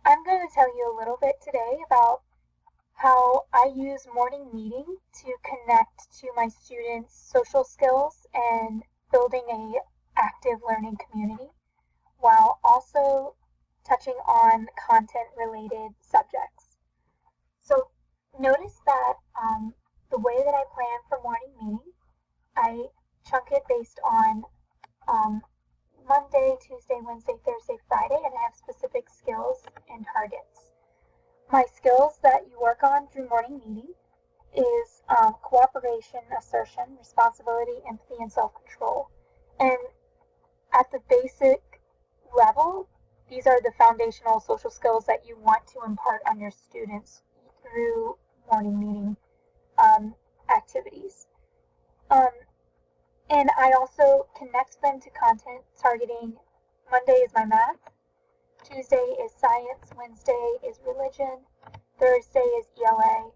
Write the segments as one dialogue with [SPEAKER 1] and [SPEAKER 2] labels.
[SPEAKER 1] I'm going to tell you a little bit today about how I use morning meeting to connect to my students' social skills and building a active learning community, while also touching on content related subjects. So notice that the way that I plan for morning meeting, I chunk it based on Monday, Tuesday, Wednesday, Thursday, Friday, and I have specific skills and targets. My skills that you work on through morning meeting is cooperation, assertion, responsibility, empathy, and self-control. And at the basic level, these are the foundational social skills that you want to impart on your students through morning meeting activities. And I also connect them to content targeting Monday is my math, Tuesday is science, Wednesday is religion, Thursday is ELA,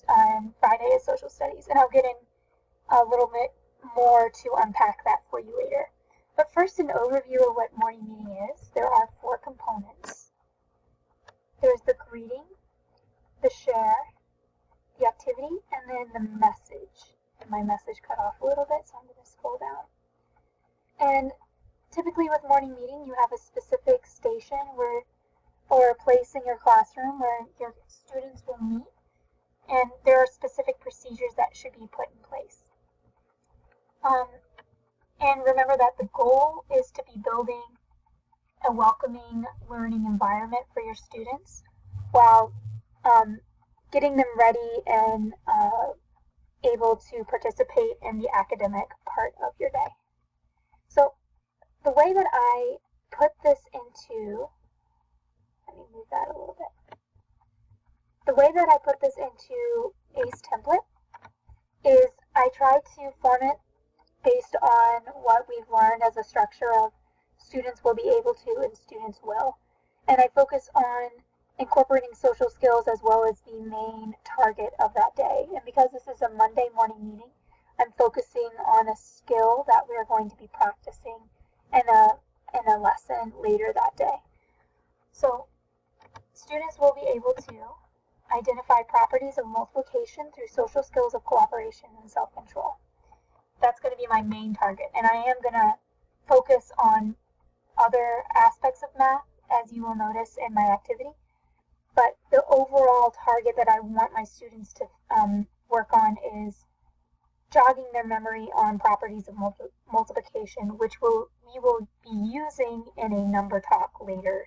[SPEAKER 1] and Friday is social studies. And I'll get in a little bit more to unpack that for you later. But first, an overview of what morning meeting is. There are 4 components. There's the greeting, the share, the activity, and then the message. And my message cut off a little bit, so I'm going to scroll down. And typically with morning meeting, you have a specific station or a place in your classroom where your students will meet, and there are specific procedures that should be put in place. And remember that the goal is to be building a welcoming learning environment for your students while getting them ready and able to participate in the academic part of your day. So the way that I put this into, let me move that a little bit. The way that I put this into ACE template is I try to form it based on what we've learned as a structure of students will be able to and students will. And I focus on incorporating social skills as well as the main target of that day. And because this is a Monday morning meeting, I'm focusing on a skill that we are going to be practicing in a lesson later that day. So students will be able to identify properties of multiplication through social skills of cooperation and self-control. That's going to be my main target. And I am going to focus on other aspects of math, as you will notice in my activity. But the overall target that I want my students to work on is jogging their memory on properties of multiplication, which we will be using in a number talk later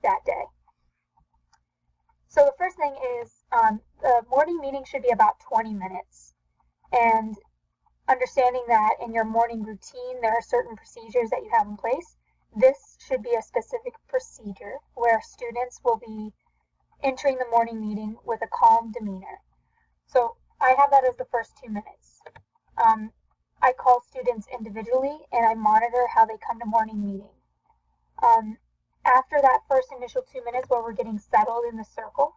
[SPEAKER 1] that day. So the first thing is the morning meeting should be about 20 minutes. And understanding that in your morning routine there are certain procedures that you have in place, this should be a specific procedure where students will be entering the morning meeting with a calm demeanor. So I have that as the first 2 minutes. I call students individually and I monitor how they come to morning meeting. After that first initial 2 minutes where we're getting settled in the circle,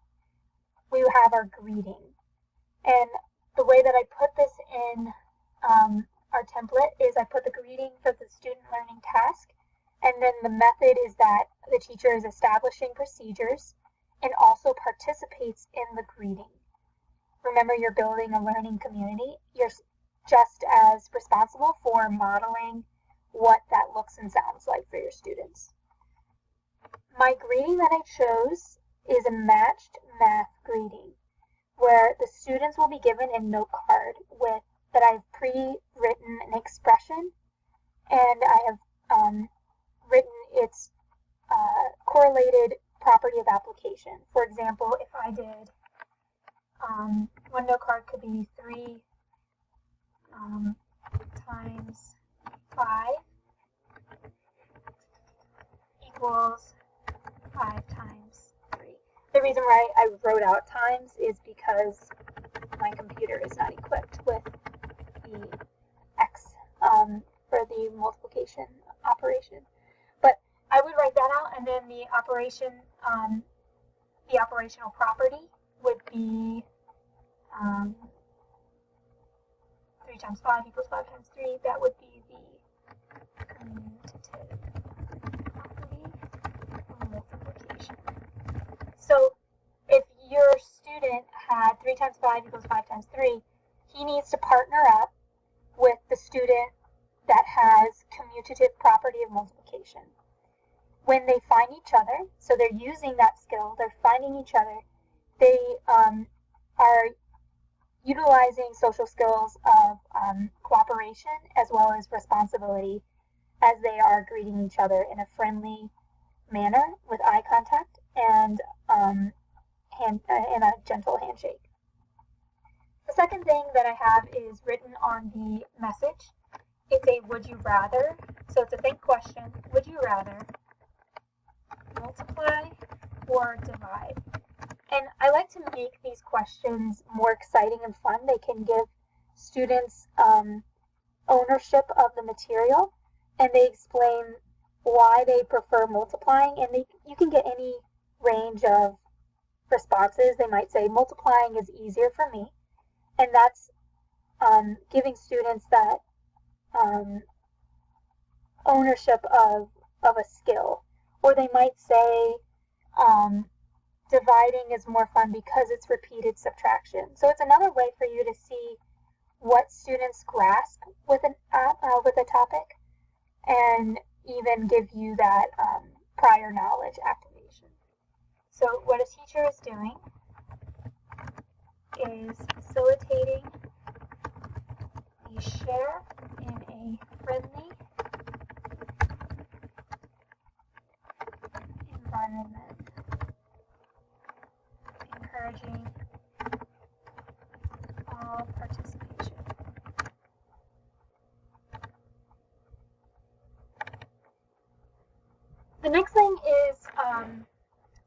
[SPEAKER 1] we have our greeting. And the way that I put this in our template is I put the greeting for the student learning task, and then the method is that the teacher is establishing procedures and also participates in the greeting. Remember, you're building a learning community. You're just as responsible for modeling what that looks and sounds like for your students. My greeting that I chose is a matched math greeting, where the students will be given a note card with that I've pre-written an expression, and I have written its correlated property of application. For example, if I did, one note card could be 3 times 5 equals 5 times 3. The reason why I wrote out times is because my computer is not equipped with the X for the multiplication operation. But I would write that out, and then the operational property would be 3 times 5 equals 5 times 3. That would be the commutative property of multiplication. So if your student had 3 times 5 equals 5 times 3, he needs to partner up with the student that has commutative property of multiplication. When they find each other, so they're using that skill, they're finding each other, they are utilizing social skills of cooperation as well as responsibility as they are greeting each other in a friendly manner with eye contact and a gentle handshake. The second thing that I have is written on the message. It's a would you rather. So it's a think question. Would you rather multiply or divide? And I like to make these questions more exciting and fun. They can give students ownership of the material, and they explain why they prefer multiplying, and you can get any range of responses. They might say multiplying is easier for me, and that's giving students that ownership of a skill. Or they might say dividing is more fun because it's repeated subtraction. So it's another way for you to see what students grasp with a topic, and even give you that prior knowledge activation. So what a teacher is doing is facilitating the share in a friendly environment, encouraging all participation. The next thing is,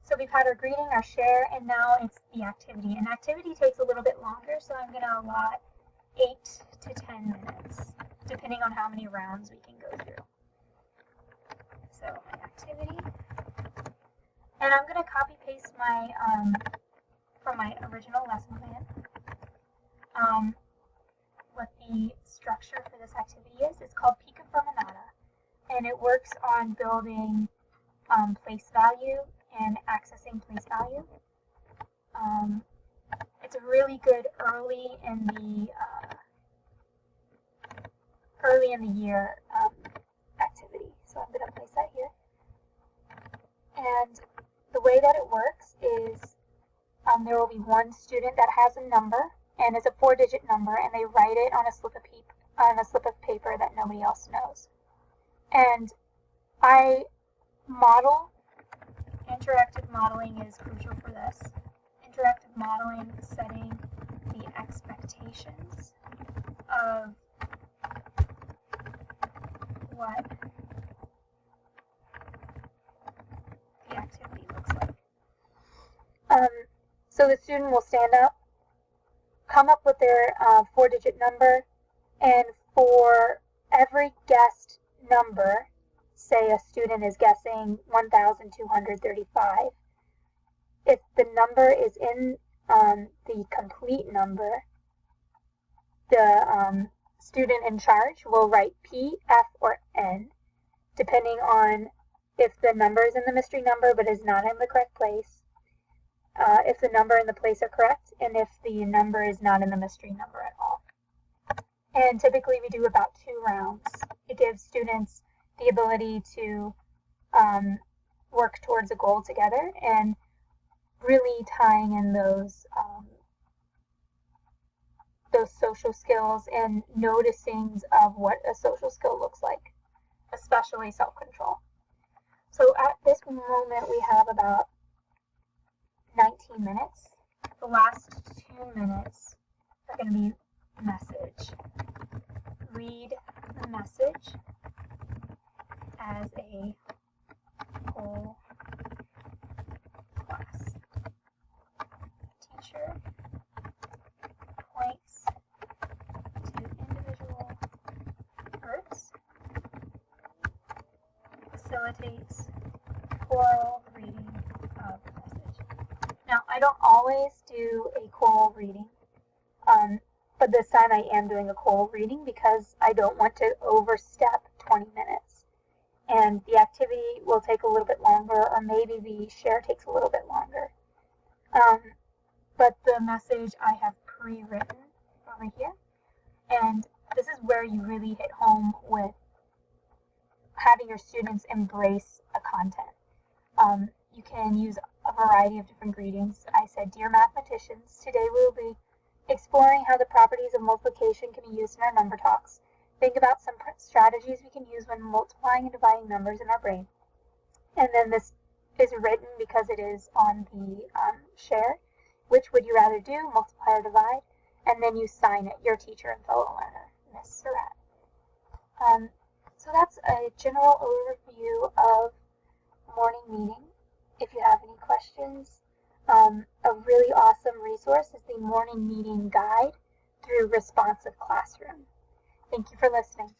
[SPEAKER 1] so we've had our greeting, our share, and now it's the activity. And activity takes a little bit longer, so I'm going to allot 8 to 10 minutes, depending on how many rounds we can go through. So my activity, and I'm going to copy paste my from my original lesson plan. What the structure for this activity is, it's called Pica Fermanata, and it works on building place value and accessing place value. It's a really good early in the year activity. So I'm going to place that here. And the way that it works is there will be one student that has a number, and it's a 4-digit number, and they write it on a slip of paper that nobody else knows. And I model. Interactive modeling is crucial for this. Interactive modeling is setting the expectations of what the activity looks like. So the student will stand up, come up with their 4-digit number, and for every guessed number, say a student is guessing 1,235, if the number is in the complete number, the student in charge will write P, F, or N, depending on if the number is in the mystery number but is not in the correct place, if the number and the place are correct, and if the number is not in the mystery number at all. And typically we do about 2 rounds. It gives students the ability to work towards a goal together and really tying in those social skills and noticings of what a social skill looks like, especially self-control. So at this moment we have about 19 minutes. The last 2 minutes are going to be message. Read the message as a whole class. Teacher points to individual groups, facilitates choral reading of the message. Now, I don't always do a choral reading, but this time I am doing a choral reading because I don't want to overstep 20 minutes. And the activity will take a little bit longer, or maybe the share takes a little bit longer. but the message I have pre-written over here, and this is where you really hit home with having your students embrace a content. You can use a variety of different greetings. I said, "Dear mathematicians, today we will be exploring how the properties of multiplication can be used in our number talks. Think about some strategies we can use when multiplying and dividing numbers in our brain." And then this is written because it is on the share. Which would you rather do, multiply or divide? And then you sign it, your teacher and fellow learner, Miss Surat. So that's a general overview of morning meeting. If you have any questions, a really awesome resource is the Morning Meeting Guide through Responsive Classroom. Thank you for listening.